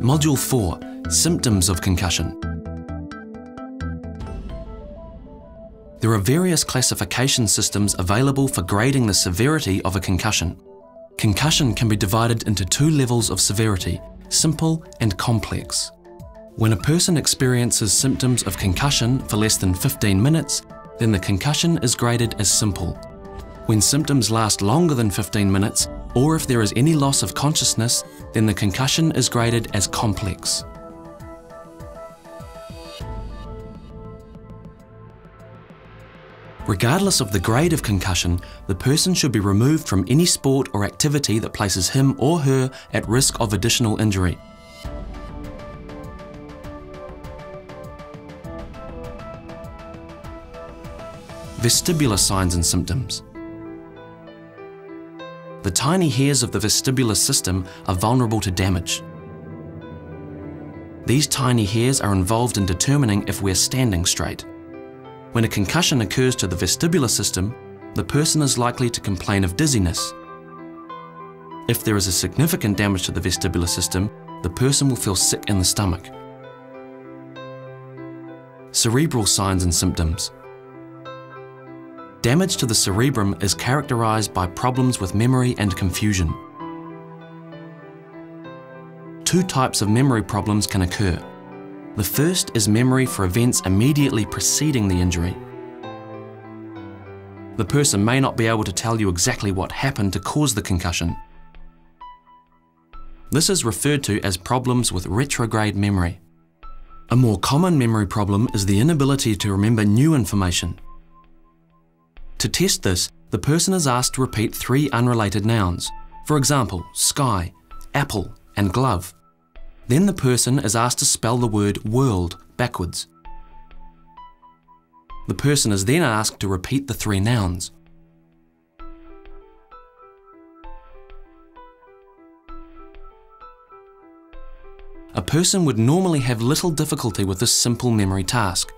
Module 4, Symptoms of Concussion. There are various classification systems available for grading the severity of a concussion. Concussion can be divided into two levels of severity, simple and complex. When a person experiences symptoms of concussion for less than 15 minutes, then the concussion is graded as simple. When symptoms last longer than 15 minutes, or if there is any loss of consciousness, then the concussion is graded as complex. Regardless of the grade of concussion, the person should be removed from any sport or activity that places him or her at risk of additional injury. Vestibular signs and symptoms. The tiny hairs of the vestibular system are vulnerable to damage. These tiny hairs are involved in determining if we're standing straight. When a concussion occurs to the vestibular system, the person is likely to complain of dizziness. If there is a significant damage to the vestibular system, the person will feel sick in the stomach. Cerebral signs and symptoms. Damage to the cerebrum is characterized by problems with memory and confusion. Two types of memory problems can occur. The first is memory for events immediately preceding the injury. The person may not be able to tell you exactly what happened to cause the concussion. This is referred to as problems with retrograde memory. A more common memory problem is the inability to remember new information. To test this, the person is asked to repeat three unrelated nouns, for example, sky, apple, and glove. Then the person is asked to spell the word world backwards. The person is then asked to repeat the three nouns. A person would normally have little difficulty with this simple memory task.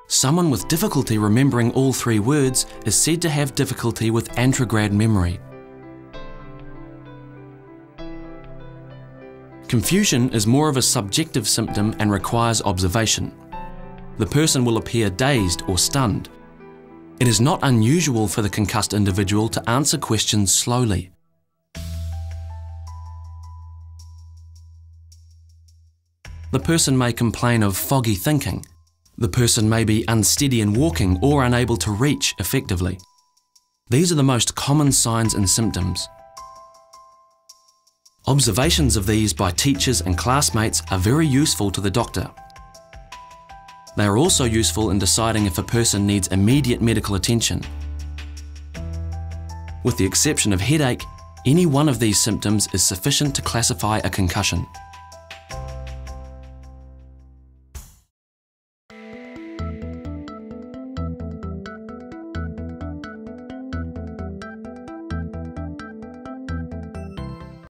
Someone with difficulty remembering all three words is said to have difficulty with anterograde memory. Confusion is more of a subjective symptom and requires observation. The person will appear dazed or stunned. It is not unusual for the concussed individual to answer questions slowly. The person may complain of foggy thinking. The person may be unsteady in walking or unable to reach effectively. These are the most common signs and symptoms. Observations of these by teachers and classmates are very useful to the doctor. They are also useful in deciding if a person needs immediate medical attention. With the exception of headache, any one of these symptoms is sufficient to classify a concussion.